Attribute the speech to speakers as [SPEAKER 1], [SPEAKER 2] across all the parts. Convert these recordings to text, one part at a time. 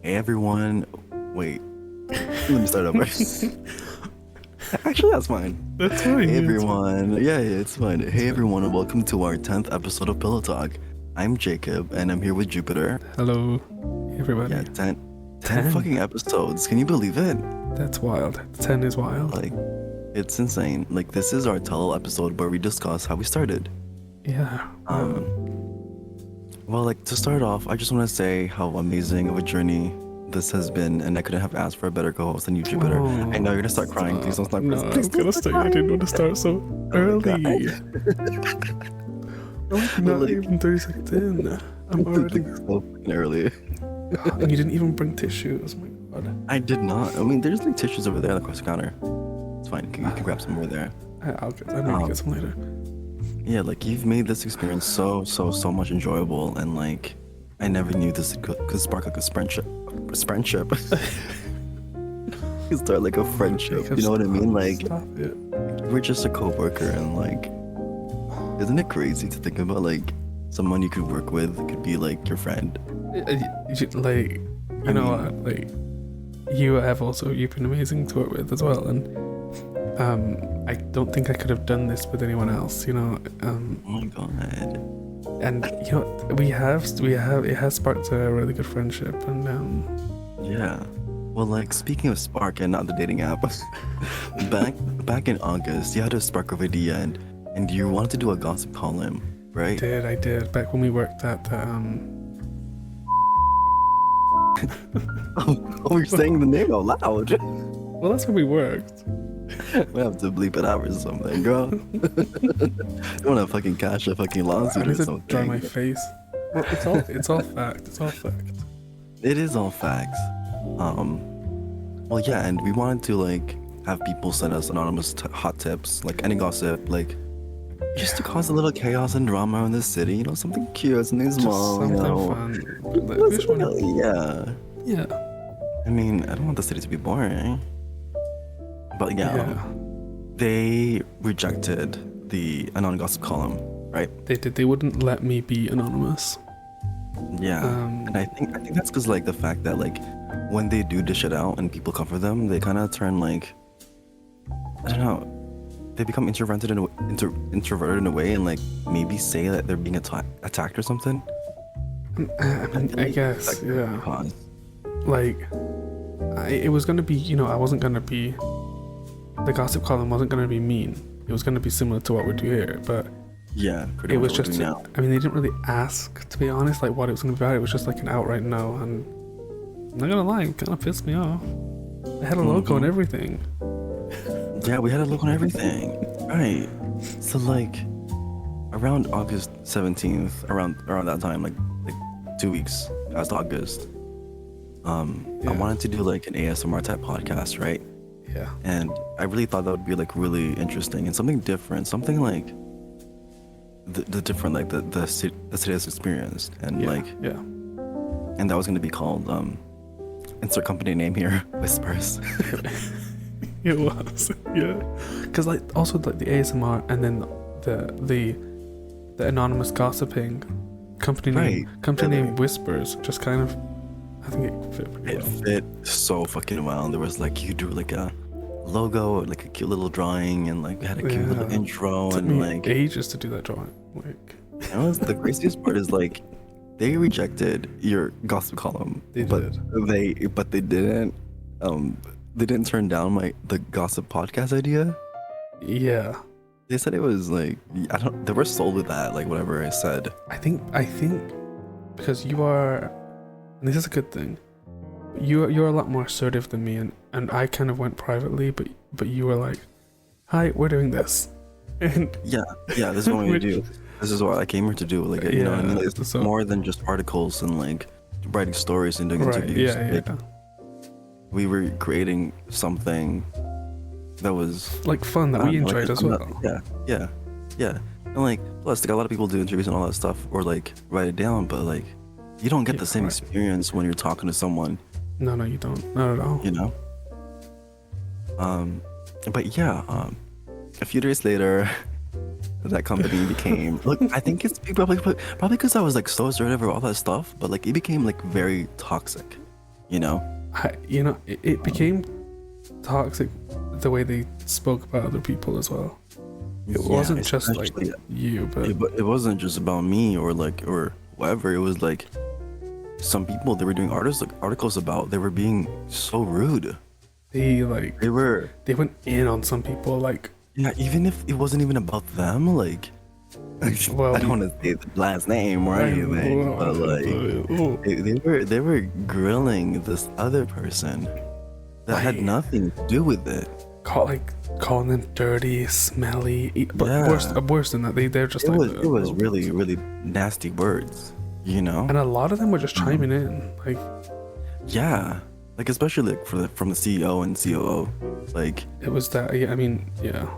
[SPEAKER 1] Hey everyone. Wait. Let me start over. Actually, that's fine.
[SPEAKER 2] That's fine.
[SPEAKER 1] Hey everyone. Yeah, it's fine. Hey everyone, and welcome to our 10th episode of PillowTalk. I'm Jacob, and I'm here with Jupiter.
[SPEAKER 2] Hello, everybody.
[SPEAKER 1] Yeah, 10 fucking episodes. Can you believe it?
[SPEAKER 2] That's wild. 10 is wild.
[SPEAKER 1] Like, it's insane. Like, this is our tell episode where we discuss how we started.
[SPEAKER 2] Yeah.
[SPEAKER 1] Well, like, to start off, I just want to say how amazing of a journey this has been, and I couldn't have asked for a better co-host than you, Jupiter. I know you're gonna start crying. Please don't start.
[SPEAKER 2] No, I'm gonna start. I didn't want to start so early. Not even 30 seconds in. I'm already
[SPEAKER 1] so fucking early.
[SPEAKER 2] And you didn't even bring tissues. Oh my god.
[SPEAKER 1] I did not. I mean, there's like tissues over there across the counter. It's fine. You can grab some over there.
[SPEAKER 2] I need to get some later.
[SPEAKER 1] Yeah, like, you've made this experience so much enjoyable, and like, I never knew this could spark like a friendship. You start like a friendship. You know what I mean? Like, we're just a co-worker, and like, isn't it crazy to think about like someone you could work with could be like your friend?
[SPEAKER 2] Like, you know what? Like, you've been amazing to work with as well, and I don't think I could have done this with anyone else, you know.
[SPEAKER 1] Oh my god.
[SPEAKER 2] And you know, it has sparked a really good friendship, and
[SPEAKER 1] yeah. Well, like, speaking of spark and not the dating app, back in August, you had a spark of idea, and you wanted to do a gossip column, right?
[SPEAKER 2] I did back when we worked at
[SPEAKER 1] oh, you're saying the name out loud.
[SPEAKER 2] Well, that's where we worked.
[SPEAKER 1] We have to bleep it out or something, girl. You wanna fucking cash a fucking lawsuit or something?
[SPEAKER 2] Dry my face. Well, it's all fact. It's all fact.
[SPEAKER 1] It is all facts. Well, yeah, and we wanted to like have people send us anonymous hot tips, like any gossip, like just to cause a little chaos and drama in the city. You know, something cute, something small.
[SPEAKER 2] Something
[SPEAKER 1] you know,
[SPEAKER 2] fun.
[SPEAKER 1] Yeah. I mean, I don't want the city to be boring. But yeah. They rejected the anonymous gossip column, right?
[SPEAKER 2] They did. They wouldn't let me be anonymous.
[SPEAKER 1] Yeah, and I think that's because like the fact that like when they do dish it out and people cover them, they kind of turn like, I don't know, they become introverted in a way, and like maybe say that they're being attacked or something.
[SPEAKER 2] I guess, yeah. Like, it was gonna be, you know, I wasn't gonna be. The gossip column wasn't going to be mean. It was going to be similar to what we do here, but
[SPEAKER 1] yeah,
[SPEAKER 2] it was just. I mean, they didn't really ask, to be honest, like what it was going to be about. It was just like an outright no, and I'm not gonna lie, it kind of pissed me off. They had a logo and everything.
[SPEAKER 1] Yeah, we had a logo and everything, right? So like, around August 17th, around that time, like 2 weeks past August, I wanted to do like an ASMR type podcast, right?
[SPEAKER 2] Yeah.
[SPEAKER 1] And I really thought that would be like really interesting and something different, something like the different, like the city has experienced, and and that was going to be called insert company name here, Whispers.
[SPEAKER 2] It was, yeah, because like also like the ASMR and then the anonymous gossiping company name Whispers just kind of, I think it fit pretty well. It
[SPEAKER 1] fit so fucking well. There was like, you drew like a logo, like a cute little drawing, and like had a cute little intro,
[SPEAKER 2] it took
[SPEAKER 1] and
[SPEAKER 2] me
[SPEAKER 1] like
[SPEAKER 2] ages to do that drawing. Like,
[SPEAKER 1] you know, the craziest part is like they rejected your gossip column. They didn't turn down the gossip podcast idea.
[SPEAKER 2] Yeah.
[SPEAKER 1] They said it was like, they were sold with that, like whatever I said.
[SPEAKER 2] I think because you are, and this is a good thing, you're a lot more assertive than me, and I kind of went privately, but you were like, hi, we're doing this. And
[SPEAKER 1] yeah, this is what we do. This is what I came here to do. Like, you know what I mean? Like, it's more than just articles and like writing stories and doing interviews. We were creating something that was
[SPEAKER 2] like fun, that we enjoyed as well.
[SPEAKER 1] Yeah. And like, plus, like, a lot of people do interviews and all that stuff, or like write it down, but like, you don't get the same experience when you're talking to someone.
[SPEAKER 2] No, you don't. Not at all.
[SPEAKER 1] You know. But yeah, a few days later, that company became, look, I think it's probably because I was like so assertive or all that stuff, but like it became like very toxic.
[SPEAKER 2] It became toxic the way they spoke about other people as well. It wasn't just like you, but
[SPEAKER 1] it wasn't just about me or whoever. It was like some people they were doing articles about. They were being so rude.
[SPEAKER 2] They went in on some people, like,
[SPEAKER 1] yeah, even if it wasn't even about them, like, well, I don't want to say the last name or anything, but like they were grilling this other person that had nothing to do with it. Calling them dirty, smelly, but worse than that. They're just it was really, really nasty words, And
[SPEAKER 2] a lot of them were just chiming in, like,
[SPEAKER 1] yeah, like especially like from the CEO and COO, like
[SPEAKER 2] it was that. Yeah, I mean, yeah.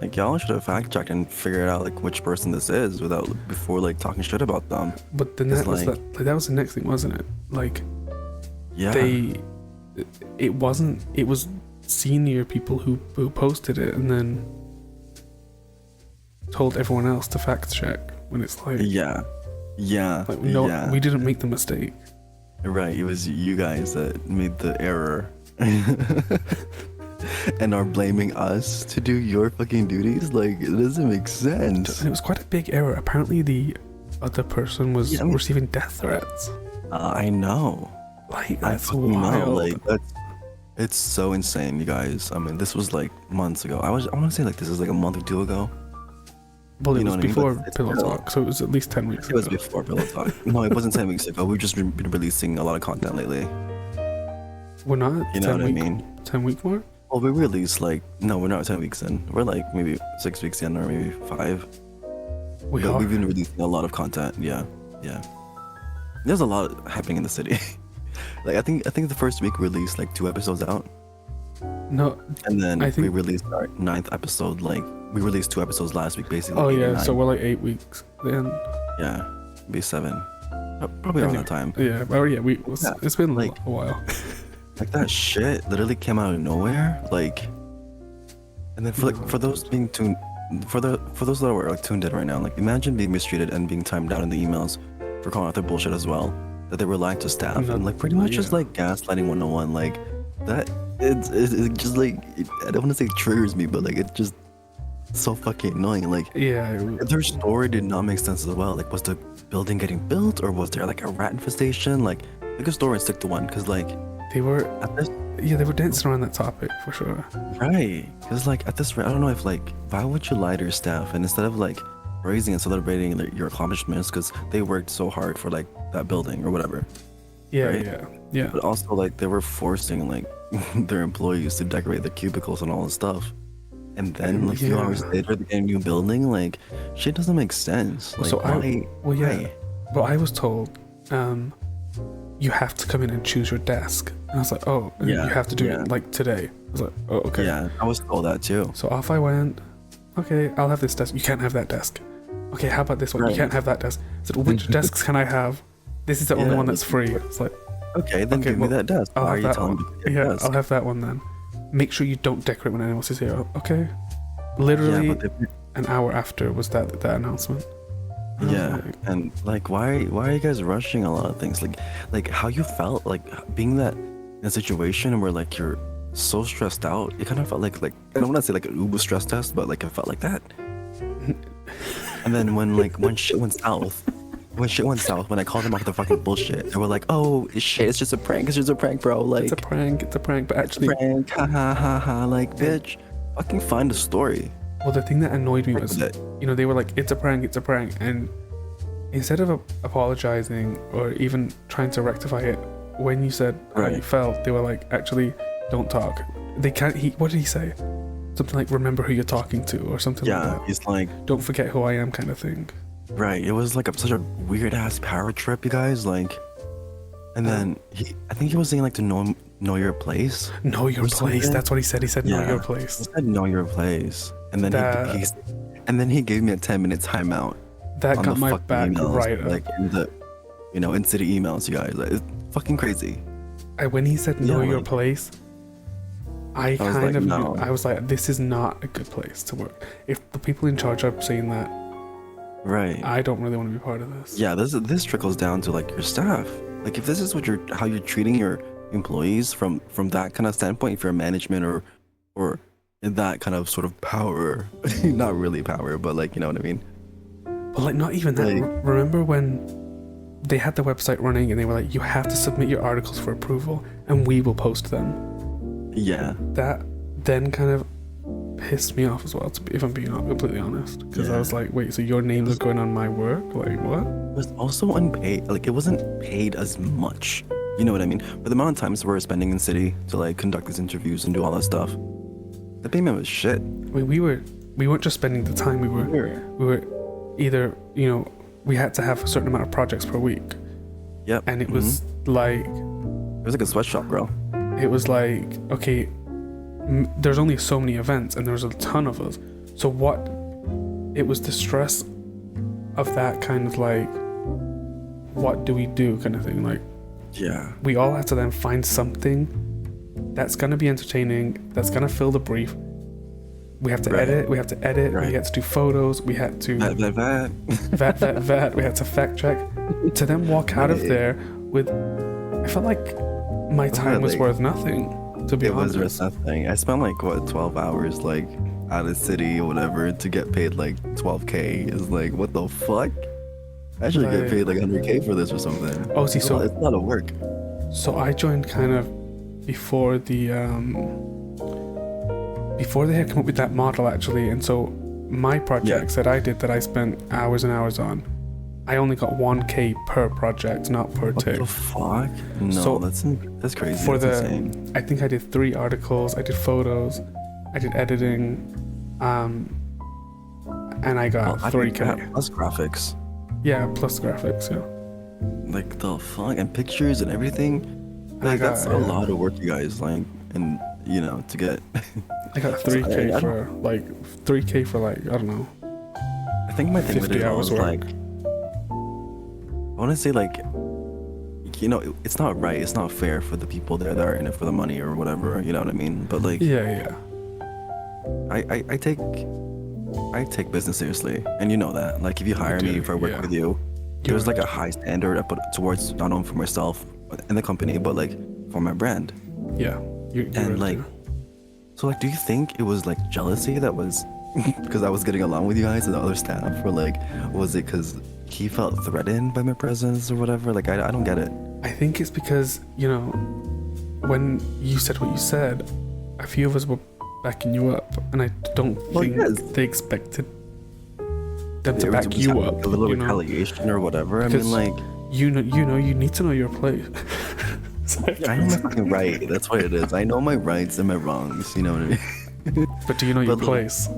[SPEAKER 1] Like y'all should have fact checked and figured out like which person this is before like talking shit about them.
[SPEAKER 2] But then that was the next thing, wasn't it? Like,
[SPEAKER 1] yeah,
[SPEAKER 2] it was senior people who posted it and then told everyone else to fact check when it's like, like, no, we didn't make the mistake.
[SPEAKER 1] Right, it was you guys that made the error. And are blaming us to do your fucking duties? Like, it doesn't make sense.
[SPEAKER 2] It was quite a big error. Apparently the other person was receiving death threats.
[SPEAKER 1] I know.
[SPEAKER 2] Like, that's wild.
[SPEAKER 1] Like, it's so insane, you guys. I mean, this was like months ago. I want to say like this is like a month or two ago.
[SPEAKER 2] Well, it was before PillowTalk, so it was at least 10 weeks ago.
[SPEAKER 1] It was before PillowTalk. No, it wasn't 10 weeks ago. We've just been releasing a lot of content lately.
[SPEAKER 2] We're not 10 week mark?
[SPEAKER 1] Well, we released we're not 10 weeks in. We're like maybe 6 weeks in or maybe 5. We've been releasing a lot of content. Yeah. There's a lot happening in the city. Like I think the first week we released like 2 episodes out.
[SPEAKER 2] No.
[SPEAKER 1] And then we released our 9th episode. Like we released 2 episodes last week, basically.
[SPEAKER 2] Oh yeah, so we're like 8 weeks then.
[SPEAKER 1] Yeah, maybe 7. Probably around that time.
[SPEAKER 2] Yeah, it's been like a while.
[SPEAKER 1] Like that shit literally came out of nowhere, like, and then for those being tuned, for those that are like tuned in right now, like imagine being mistreated and being timed out in the emails for calling out their bullshit as well, that they were lying to staff and like pretty much just like gaslighting 101, like that. It's just like I don't want to say it triggers me, but like it's just so fucking annoying. Like their story did not make sense as well. Like was the building getting built or was there like a rat infestation? Like pick a story and stick to one, because like.
[SPEAKER 2] They were dancing around that topic for sure.
[SPEAKER 1] Right, because like at this rate, I don't know if like why would you lie to your staff and instead of like praising and celebrating your accomplishments because they worked so hard for like that building or whatever.
[SPEAKER 2] Yeah.
[SPEAKER 1] But also like they were forcing like their employees to decorate the cubicles and all this stuff, and then like a few hours later they get a new building. Like shit doesn't make sense. Like,
[SPEAKER 2] But I was told you have to come in and choose your desk. And I was like, oh, you have to do it like today. I was like, oh, okay.
[SPEAKER 1] Yeah, I was told that too.
[SPEAKER 2] So off I went. Okay, I'll have this desk. You can't have that desk. Okay, how about this one? Right. You can't have that desk. I said, which desks can I have? This is the only one that's free. It's like,
[SPEAKER 1] okay, then give me that desk.
[SPEAKER 2] I'll have that one. Yeah, I'll have that one then. Make sure you don't decorate when anyone else is here. Okay. Literally an hour after was that announcement.
[SPEAKER 1] Yeah, and like why are you guys rushing a lot of things? Like how you felt like being that in a situation where like you're so stressed out. It kind of felt like I don't want to say like an uber stress test, but like it felt like that. And then when shit went south, when I called them out for the fucking bullshit, they were like, oh shit, it's just a prank, bro. Like
[SPEAKER 2] it's a prank, but actually
[SPEAKER 1] it's a prank, ha. Like bitch, fucking find a story.
[SPEAKER 2] Well, the thing that annoyed me was, they were like, it's a prank, and instead of apologizing or even trying to rectify it, when you said how you felt, they were like, actually, don't talk. They can't. What did he say? Something like, remember who you're talking to, or something like that.
[SPEAKER 1] Yeah, he's like,
[SPEAKER 2] don't forget who I am, kind of thing.
[SPEAKER 1] Right. It was like such a weird ass power trip, you guys. Like, and then I think he was saying like to know your place.
[SPEAKER 2] Know your place. That's what he said. He said know your place.
[SPEAKER 1] He said know your place. And then he gave me a 10-minute timeout.
[SPEAKER 2] That got my back
[SPEAKER 1] emails,
[SPEAKER 2] right up.
[SPEAKER 1] Like in the, in city emails, you guys. Like, it's fucking crazy.
[SPEAKER 2] When he said know your place, I kind of knew. I was like, this is not a good place to work. If the people in charge are saying that,
[SPEAKER 1] right,
[SPEAKER 2] I don't really want to be part of this.
[SPEAKER 1] Yeah, this trickles down to like your staff. Like if this is how you're treating your employees from that kind of standpoint. If you're management or in that kind of sort of power, not really power, but like, you know what I mean?
[SPEAKER 2] But like, not even that.
[SPEAKER 1] Like,
[SPEAKER 2] remember when they had the website running and they were like, you have to submit your articles for approval and we will post them.
[SPEAKER 1] Yeah.
[SPEAKER 2] That then kind of pissed me off as well, if I'm being completely honest, because I was like, wait, so your names are going on my work? Like, what?
[SPEAKER 1] It was also unpaid. Like, it wasn't paid as much, you know what I mean? But the amount of times we're spending in city to like conduct these interviews and do all that stuff, the payment was shit.
[SPEAKER 2] We weren't just spending the time. We were either, you know, we had to have a certain amount of projects per week.
[SPEAKER 1] Yep.
[SPEAKER 2] And it was like,
[SPEAKER 1] it was like a sweatshop, bro.
[SPEAKER 2] It was like, okay, there's only so many events and there's a ton of us, so what, it was the stress of that kind of like, what do we do kind of thing. Like,
[SPEAKER 1] yeah,
[SPEAKER 2] we all have to then find something that's gonna be entertaining, that's gonna fill the brief. We have to edit, we have to do photos, we had to vet, we had to fact check, to then walk out of there with, I felt like my time was worth nothing. To be honest,
[SPEAKER 1] it was worth nothing. I spent like 12 hours like out of city or whatever to get paid like 12K. Is like, what the fuck? I should get paid like 100K for this or something.
[SPEAKER 2] Oh, see, so
[SPEAKER 1] it's a lot of work.
[SPEAKER 2] So I joined kind of before they had come up with that model actually, and so my projects that I did that I spent hours and hours on, I only got 1K per project, not per tick.
[SPEAKER 1] What the fuck? No, so that's crazy. That's insane.
[SPEAKER 2] I think I did 3 articles, I did photos, I did editing, and I got 3K.
[SPEAKER 1] Plus graphics.
[SPEAKER 2] Yeah, plus graphics, yeah.
[SPEAKER 1] Like the fuck, and pictures and everything. Like that's a lot of work, you guys. Like, and you know, to get.
[SPEAKER 2] I got 3K for like I don't know.
[SPEAKER 1] I think my thing with it was like, I want to say like, you know, it's not right, it's not fair for the people there that are in it for the money or whatever, you know what I mean? But like,
[SPEAKER 2] yeah.
[SPEAKER 1] I take business seriously, and you know that. Like, if you hire me, if I work with you, there's like a high standard I put towards, not only for myself and the company, but like for my brand.
[SPEAKER 2] Yeah.
[SPEAKER 1] And like, so like, do you think it was like jealousy that was because I was getting along with you guys and the other staff, or like, was it because he felt threatened by my presence or whatever? Like, I don't get it.
[SPEAKER 2] I think it's because, you know, when you said what you said, a few of us were backing you up, and I don't think they expected them to back you up.
[SPEAKER 1] A little retaliation or whatever.
[SPEAKER 2] Because,
[SPEAKER 1] I mean, like,
[SPEAKER 2] you need to know your place.
[SPEAKER 1] I know my fucking right. That's what it is. I know my rights and my wrongs. You know what I mean?
[SPEAKER 2] But do you know your place?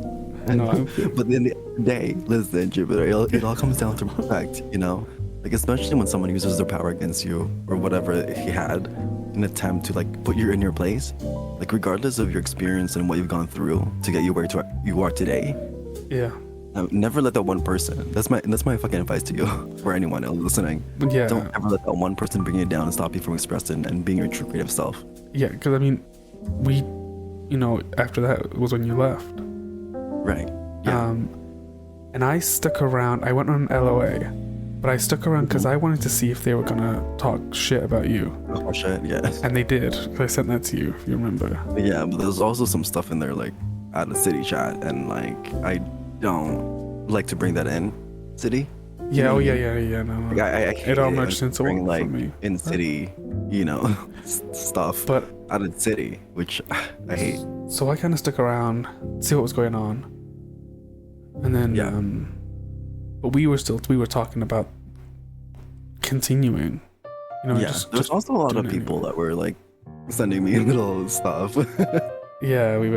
[SPEAKER 1] No. But then the day, listen, Jupiter, it all comes down to respect, you know? Like, especially when someone uses their power against you or whatever he had, in an attempt to like put you in your place. Like, regardless of your experience and what you've gone through to get you where you are today.
[SPEAKER 2] Yeah.
[SPEAKER 1] Never let that one person. That's my fucking advice to you, or anyone else listening.
[SPEAKER 2] Yeah.
[SPEAKER 1] Don't ever let that one person bring you down and stop you from expressing and being your true creative self.
[SPEAKER 2] Yeah, because I mean, we, you know, after that was when you left.
[SPEAKER 1] Right. Yeah.
[SPEAKER 2] And I stuck around. I went on LOA, but I stuck around because I wanted to see if they were gonna talk shit about you.
[SPEAKER 1] Oh shit, yeah.
[SPEAKER 2] And they did. I sent that to you, if you remember.
[SPEAKER 1] Yeah, but there's also some stuff in there like out of city chat, and like I don't like to bring that in city.
[SPEAKER 2] Yeah. Oh yeah. No.
[SPEAKER 1] Like, I
[SPEAKER 2] it all merged into
[SPEAKER 1] bring,
[SPEAKER 2] one
[SPEAKER 1] like,
[SPEAKER 2] for me.
[SPEAKER 1] In city, you know, stuff.
[SPEAKER 2] But
[SPEAKER 1] out of city, which I hate.
[SPEAKER 2] So I kind of stuck around, see what was going on, and then but we were talking about continuing. You know,
[SPEAKER 1] there's also a lot of people that were like sending me little stuff.
[SPEAKER 2] Yeah, we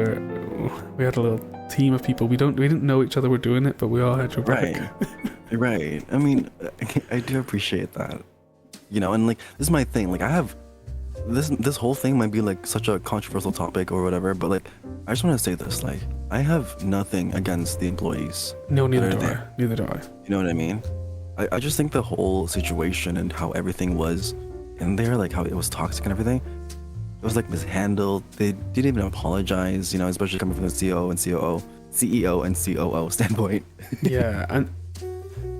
[SPEAKER 2] had a little team of people. We didn't know each other were doing it, but we all had your back.
[SPEAKER 1] Right. I mean, I do appreciate that. You know, and like, this is my thing. Like, I have this whole thing might be like such a controversial topic or whatever, but like, I just want to say this. Like, I have nothing against the employees.
[SPEAKER 2] No, neither do I. Neither do I.
[SPEAKER 1] You know what I mean? I just think the whole situation and how everything was in there, like how it was toxic and everything, it was like mishandled. They didn't even apologize, you know, especially coming from the CEO and COO standpoint.
[SPEAKER 2] Yeah, and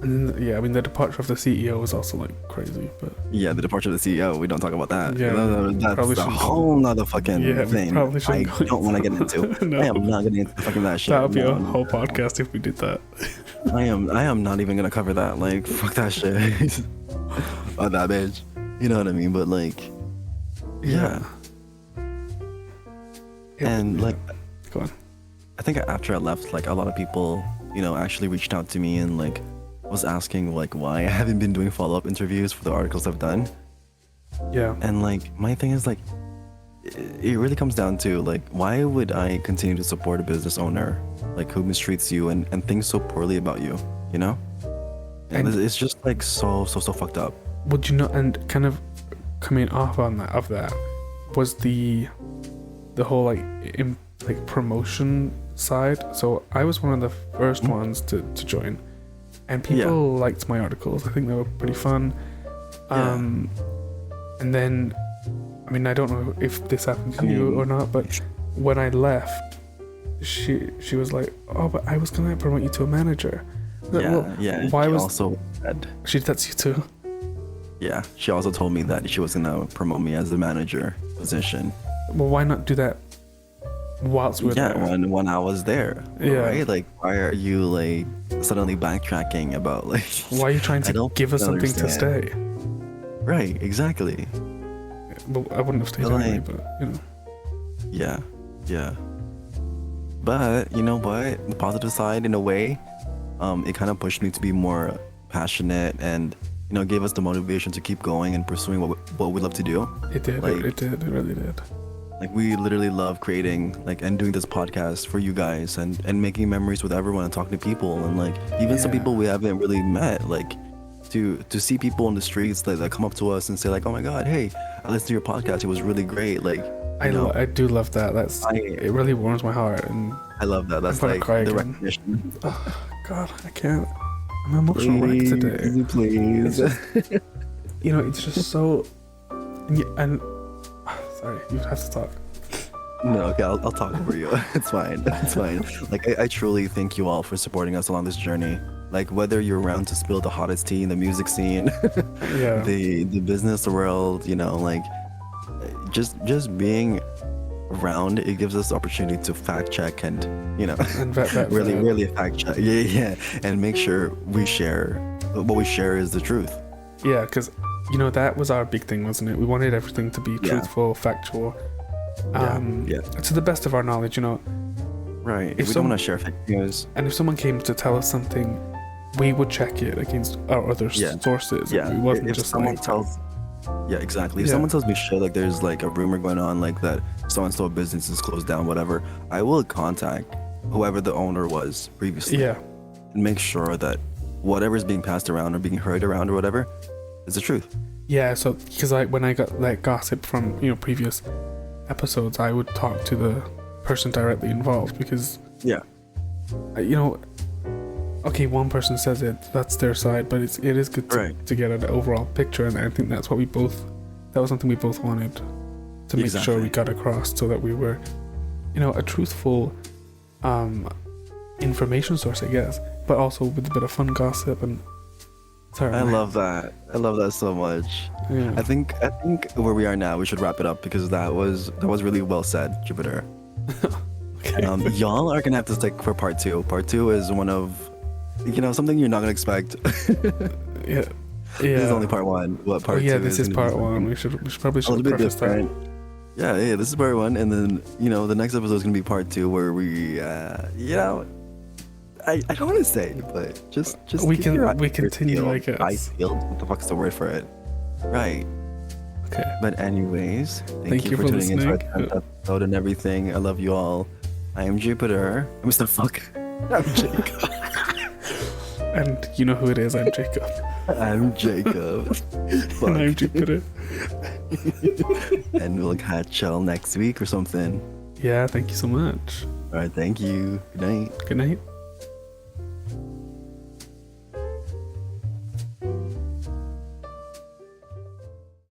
[SPEAKER 2] And then, yeah, I mean, the departure of the CEO was also like crazy, but
[SPEAKER 1] yeah, the departure of the CEO, we don't talk about that.
[SPEAKER 2] Yeah,
[SPEAKER 1] that's a whole nother fucking thing. I don't want to get into.
[SPEAKER 2] No.
[SPEAKER 1] I am not getting into fucking that shit.
[SPEAKER 2] That would be a whole podcast if we did that.
[SPEAKER 1] I am not even gonna cover that. Like, fuck that shit. Fuck that bitch. You know what I mean? But like, yeah. And like,
[SPEAKER 2] go on.
[SPEAKER 1] I think after I left, like a lot of people, you know, actually reached out to me and like was asking like why I haven't been doing follow-up interviews for the articles I've done.
[SPEAKER 2] Yeah.
[SPEAKER 1] And like my thing is like, it really comes down to like, why would I continue to support a business owner like who mistreats you and thinks so poorly about you, you know? And it's just like so fucked up.
[SPEAKER 2] Would you know? And kind of coming off on that was the whole like promotion side. So I was one of the first ones to join, and people liked my articles. I think they were pretty fun. And then, I mean, I don't know if this happened to you or not, but when I left, she was like, "Oh, but I was gonna promote you to a manager." Why was
[SPEAKER 1] also said,
[SPEAKER 2] that's you too?
[SPEAKER 1] Yeah, she also told me that she was gonna promote me as the manager position.
[SPEAKER 2] Well, why not do that whilst we were there?
[SPEAKER 1] Yeah, when I was there.
[SPEAKER 2] Yeah.
[SPEAKER 1] Right? Like, why are you like suddenly backtracking about like?
[SPEAKER 2] Why are you trying to give us something to stay?
[SPEAKER 1] Right, exactly.
[SPEAKER 2] Well, I wouldn't have stayed anyway, but you know.
[SPEAKER 1] Yeah. But you know what? The positive side, in a way, it kind of pushed me to be more passionate and, you know, gave us the motivation to keep going and pursuing what we love to do.
[SPEAKER 2] It did.
[SPEAKER 1] Like,
[SPEAKER 2] it really did.
[SPEAKER 1] Like, we literally love creating and doing this podcast for you guys and making memories with everyone and talking to people and like even some people we haven't really met, like to see people on the streets that come up to us and say like, "Oh my god, hey, I listened to your podcast, it was really great." Like,
[SPEAKER 2] I do love that. It really warms my heart, and
[SPEAKER 1] I love that. That's like the recognition.
[SPEAKER 2] Oh god, I can't. I'm emotional today.
[SPEAKER 1] Please.
[SPEAKER 2] You know, it's just so. And sorry, you have to talk.
[SPEAKER 1] No, okay, I'll talk for you. It's fine. It's fine. Like, I truly thank you all for supporting us along this journey. Like, whether you're around to spill the hottest tea in the music scene, the business world, you know, like just being around, it gives us the opportunity to fact check and, you know, and really fact check. Yeah, and make sure we share what we share is the truth.
[SPEAKER 2] Yeah, because you know that was our big thing, wasn't it? We wanted everything to be truthful, factual, to the best of our knowledge, you know.
[SPEAKER 1] Right. If we don't want to share fake news.
[SPEAKER 2] And if someone came to tell us something, we would check it against our other sources.
[SPEAKER 1] Yeah.
[SPEAKER 2] We wasn't
[SPEAKER 1] if
[SPEAKER 2] just
[SPEAKER 1] someone tells. Yeah, exactly. If someone tells me shit, like there's like a rumor going on, like that so-and-so business is closed down, whatever, I will contact whoever the owner was previously.
[SPEAKER 2] Yeah.
[SPEAKER 1] And make sure that whatever's being passed around or being heard around or whatever is the truth.
[SPEAKER 2] Yeah, so because when I got like gossip from, you know, previous episodes, I would talk to the person directly involved because you know, okay, one person says it, that's their side, but it is good to get an overall picture, and I think that's what that was something we both wanted to make sure we got across, so that we were, you know, a truthful information source, I guess, but also with a bit of fun gossip. And
[SPEAKER 1] I love that so much. I think where we are now, we should wrap it up because that was really well said, Jupiter. Okay. Y'all are gonna have to stick for part 2. Part 2 is one of, you know, something you're not gonna expect.
[SPEAKER 2] Yeah.
[SPEAKER 1] This is only part 1. What part 2 is?
[SPEAKER 2] This is part 1. We should probably preface that.
[SPEAKER 1] Yeah, this is part 1, and then, you know, the next episode is gonna be part 2 where we, you know, I don't want to say, but just
[SPEAKER 2] we continue, I guess.
[SPEAKER 1] I feel. What the fuck's the word for it? Right.
[SPEAKER 2] Okay.
[SPEAKER 1] But anyways, thank you for tuning into our 10th episode and everything. I love you all. I am Jupiter. Mr. Fuck. I'm Jacob.
[SPEAKER 2] And you know who it is. I'm Jacob.
[SPEAKER 1] I'm Jacob.
[SPEAKER 2] And I'm Jupiter.
[SPEAKER 1] And we'll catch y'all next week or something.
[SPEAKER 2] Yeah, thank you so much.
[SPEAKER 1] All right, thank you. Good night.
[SPEAKER 2] Good night.